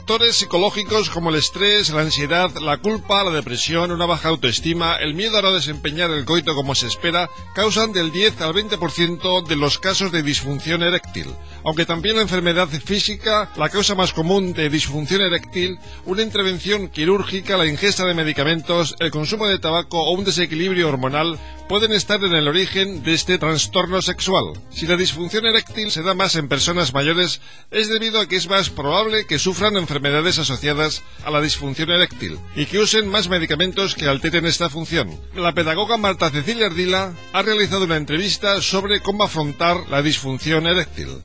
Factores psicológicos como el estrés, la ansiedad, la culpa, la depresión, una baja autoestima, el miedo a no desempeñar el coito como se espera, causan del 10 al 20% de los casos de disfunción eréctil. Aunque también la enfermedad física, la causa más común de disfunción eréctil, una intervención quirúrgica, la ingesta de medicamentos, el consumo de tabaco o un desequilibrio hormonal pueden estar en el origen de este trastorno sexual. Si la disfunción eréctil se da más en personas mayores, es debido a que es más probable que sufran enfermedades asociadas a la disfunción eréctil y que usen más medicamentos que alteren esta función. La pedagoga Marta Cecilia Ardila ha realizado una entrevista sobre cómo afrontar la disfunción eréctil.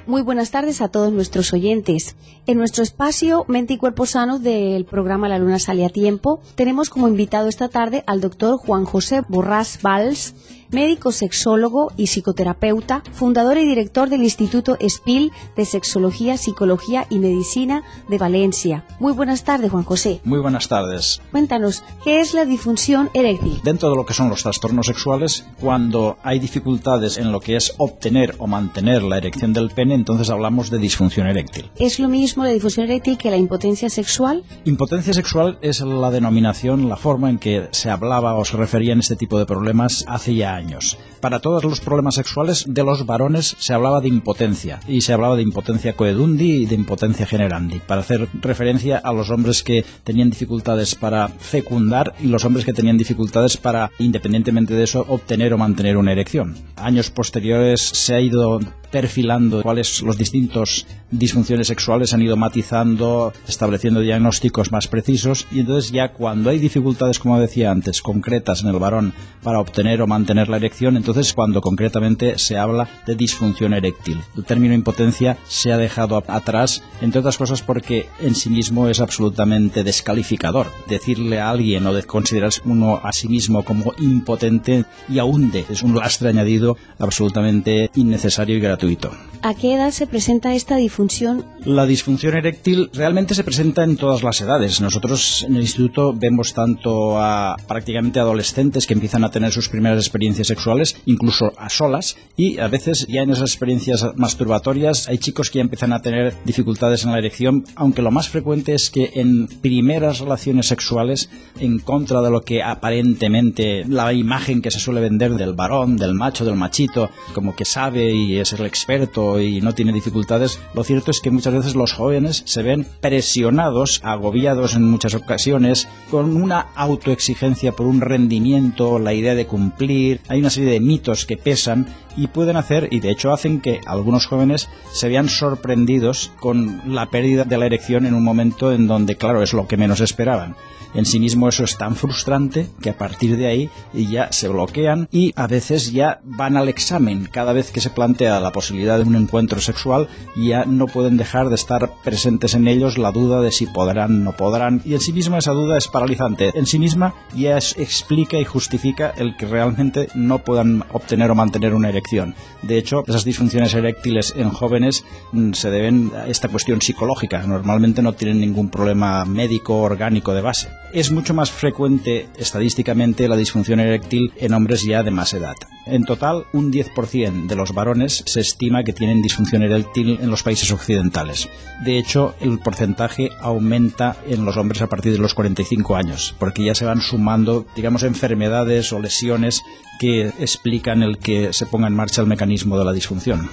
Muy buenas tardes a todos nuestros oyentes. En nuestro espacio Mente y Cuerpo Sano del programa La Luna Sale a Tiempo, tenemos como invitado esta tarde al doctor Juan José Borràs Valls, médico sexólogo y psicoterapeuta, fundador y director del Instituto SPIL de Sexología, Psicología y Medicina de Valencia. Muy buenas tardes, Juan José. Muy buenas tardes. Cuéntanos, ¿qué es la disfunción eréctil? Dentro de lo que son los trastornos sexuales, cuando hay dificultades en lo que es obtener o mantener la erección del pene, entonces hablamos de disfunción eréctil. ¿Es lo mismo la disfunción eréctil que la impotencia sexual? Impotencia sexual es la denominación, la forma en que se hablaba o se referían este tipo de problemas hace ya años. Para todos los problemas sexuales de los varones se hablaba de impotencia, y se hablaba de impotencia coedundi y de impotencia generandi, para hacer referencia a los hombres que tenían dificultades para fecundar y los hombres que tenían dificultades para, independientemente de eso, obtener o mantener una erección. Años posteriores se ha ido perfilando cuáles los distintos disfunciones sexuales, han ido matizando, estableciendo diagnósticos más precisos, y entonces ya cuando hay dificultades, como decía antes, concretas en el varón para obtener o mantener la erección, entonces cuando concretamente se habla de disfunción eréctil. El término impotencia se ha dejado atrás, entre otras cosas porque en sí mismo es absolutamente descalificador. Decirle a alguien o de considerarse uno a sí mismo como impotente y ahunde es un lastre añadido absolutamente innecesario y gratuito. ¿A qué edad se presenta esta disfunción? La disfunción eréctil realmente se presenta en todas las edades. Nosotros en el instituto vemos tanto a prácticamente adolescentes que empiezan a tener sus primeras experiencias sexuales, incluso a solas, y a veces ya en esas experiencias masturbatorias hay chicos que ya empiezan a tener dificultades en la erección, aunque lo más frecuente es que en primeras relaciones sexuales, en contra de lo que aparentemente la imagen que se suele vender del varón, del macho, del machito, como que sabe y es el experto y no tiene dificultades, lo cierto es que muchas veces los jóvenes se ven presionados, agobiados en muchas ocasiones, con una autoexigencia por un rendimiento, la idea de cumplir. Hay una serie de mitos que pesan y pueden hacer, y de hecho hacen, que algunos jóvenes se vean sorprendidos con la pérdida de la erección en un momento en donde, claro, es lo que menos esperaban. En sí mismo eso es tan frustrante que a partir de ahí ya se bloquean y a veces ya van al examen. Cada vez que se plantea la posibilidad de un encuentro sexual ya no pueden dejar de estar presentes en ellos la duda de si podrán o no podrán, y en sí misma esa duda es paralizante. En sí misma ya explica y justifica el que realmente no puedan obtener o mantener una erección. De hecho, esas disfunciones eréctiles en jóvenes se deben a esta cuestión psicológica. Normalmente no tienen ningún problema médico orgánico de base. Es mucho más frecuente estadísticamente la disfunción eréctil en hombres ya de más edad. En total, un 10% de los varones se estima que tienen disfunción eréctil en los países occidentales. De hecho, el porcentaje aumenta en los hombres a partir de los 45 años, porque ya se van sumando, digamos, enfermedades o lesiones que explican el que se ponga en marcha el mecanismo de la disfunción.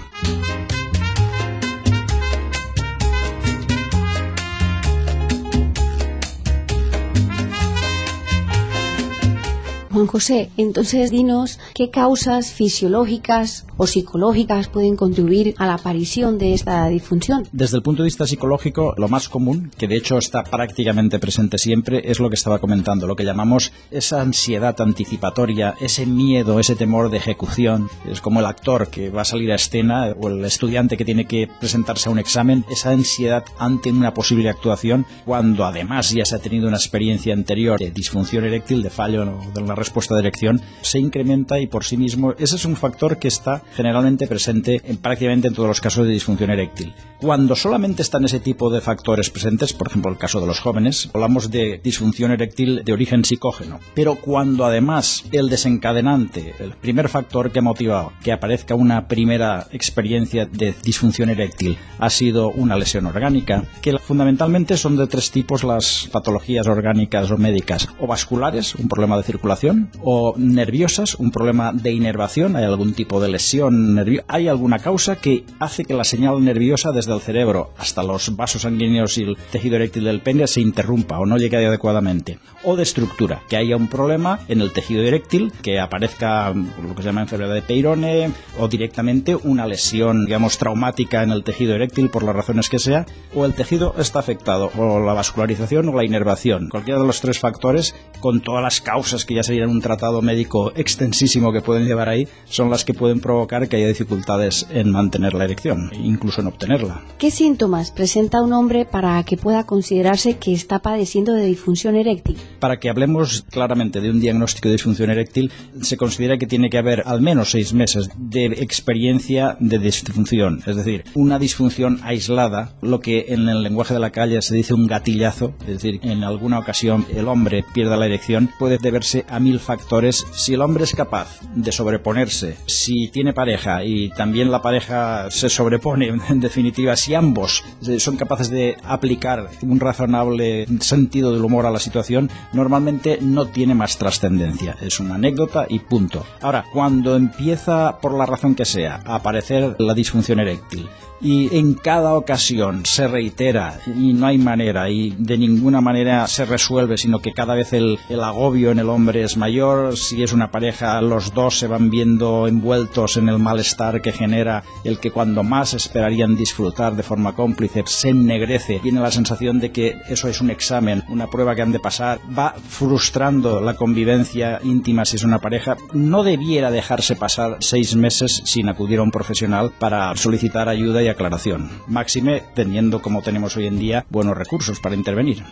Juan José, entonces dinos qué causas fisiológicas o psicológicas pueden contribuir a la aparición de esta disfunción. Desde el punto de vista psicológico, lo más común, que de hecho está prácticamente presente siempre, es lo que estaba comentando, lo que llamamos esa ansiedad anticipatoria, ese miedo, ese temor de ejecución. Es como el actor que va a salir a escena o el estudiante que tiene que presentarse a un examen, esa ansiedad ante una posible actuación, cuando además ya se ha tenido una experiencia anterior de disfunción eréctil, de fallo de la respuesta respuesta de erección se incrementa y por sí mismo ese es un factor que está generalmente presente prácticamente en todos los casos de disfunción eréctil. Cuando solamente están ese tipo de factores presentes, por ejemplo el caso de los jóvenes, hablamos de disfunción eréctil de origen psicógeno. Pero cuando además el desencadenante, el primer factor que ha motivado que aparezca una primera experiencia de disfunción eréctil ha sido una lesión orgánica, que fundamentalmente son de tres tipos las patologías orgánicas o médicas: o vasculares, un problema de circulación, o nerviosas, un problema de inervación, hay algún tipo de lesión nerviosa, hay alguna causa que hace que la señal nerviosa desde el cerebro hasta los vasos sanguíneos y el tejido eréctil del pene se interrumpa o no llegue adecuadamente, o de estructura, que haya un problema en el tejido eréctil, que aparezca lo que se llama enfermedad de Peyronie o directamente una lesión, digamos, traumática en el tejido eréctil por las razones que sea, o el tejido está afectado, o la vascularización o la inervación. Cualquiera de los tres factores, con todas las causas que ya serían un tratado médico extensísimo que pueden llevar ahí, son las que pueden provocar que haya dificultades en mantener la erección, incluso en obtenerla. ¿Qué síntomas presenta un hombre para que pueda considerarse que está padeciendo de disfunción eréctil? Para que hablemos claramente de un diagnóstico de disfunción eréctil, se considera que tiene que haber al menos 6 meses de experiencia de disfunción, es decir, una disfunción aislada, lo que en el lenguaje de la calle se dice un gatillazo, es decir, en alguna ocasión el hombre pierda la erección, puede deberse a 1000 factores. Si el hombre es capaz de sobreponerse, si tiene pareja y también la pareja se sobrepone, en definitiva, si ambos son capaces de aplicar un razonable sentido del humor a la situación, normalmente no tiene más trascendencia, es una anécdota y punto. Ahora, cuando empieza, por la razón que sea, a aparecer la disfunción eréctil, y en cada ocasión se reitera y no hay manera y de ninguna manera se resuelve, sino que cada vez el agobio en el hombre es mayor, si es una pareja los dos se van viendo envueltos en el malestar que genera el que cuando más esperarían disfrutar de forma cómplice se ennegrece, tiene la sensación de que eso es un examen, una prueba que han de pasar, va frustrando la convivencia íntima si es una pareja. No debiera dejarse pasar 6 meses sin acudir a un profesional para solicitar ayuda y aclaración, máxime teniendo, como tenemos hoy en día, buenos recursos para intervenir.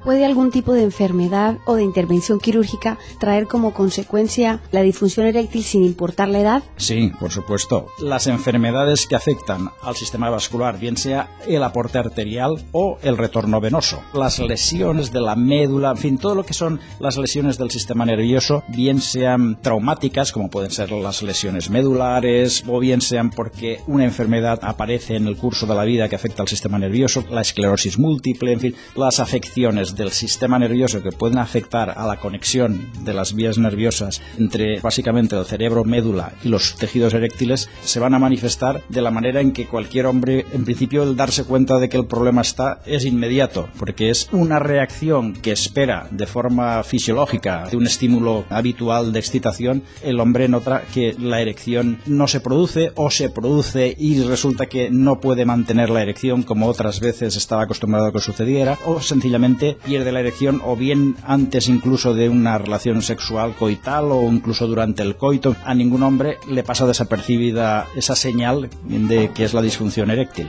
¿Puede algún tipo de enfermedad o de intervención quirúrgica traer como consecuencia la disfunción eréctil sin importar la edad? Sí, por supuesto. Las enfermedades que afectan al sistema vascular, bien sea el aporte arterial o el retorno venoso, las lesiones de la médula, en fin, todo lo que son las lesiones del sistema nervioso, bien sean traumáticas, como pueden ser las lesiones medulares, o bien sean porque una enfermedad aparece en el curso de la vida que afecta al sistema nervioso, la esclerosis múltiple, en fin, las afecciones del sistema nervioso que pueden afectar a la conexión de las vías nerviosas entre básicamente el cerebro, médula y los tejidos eréctiles, se van a manifestar de la manera en que cualquier hombre, en principio, el darse cuenta de que el problema está es inmediato, porque es una reacción que espera de forma fisiológica de un estímulo habitual de excitación. El hombre nota que la erección no se produce o se produce y resulta que no puede mantener la erección como otras veces estaba acostumbrado a que sucediera, o sencillamente pierde la erección, o bien antes incluso de una relación sexual coital o incluso durante el coito. A ningún hombre le pasa desapercibida esa señal de que es la disfunción eréctil.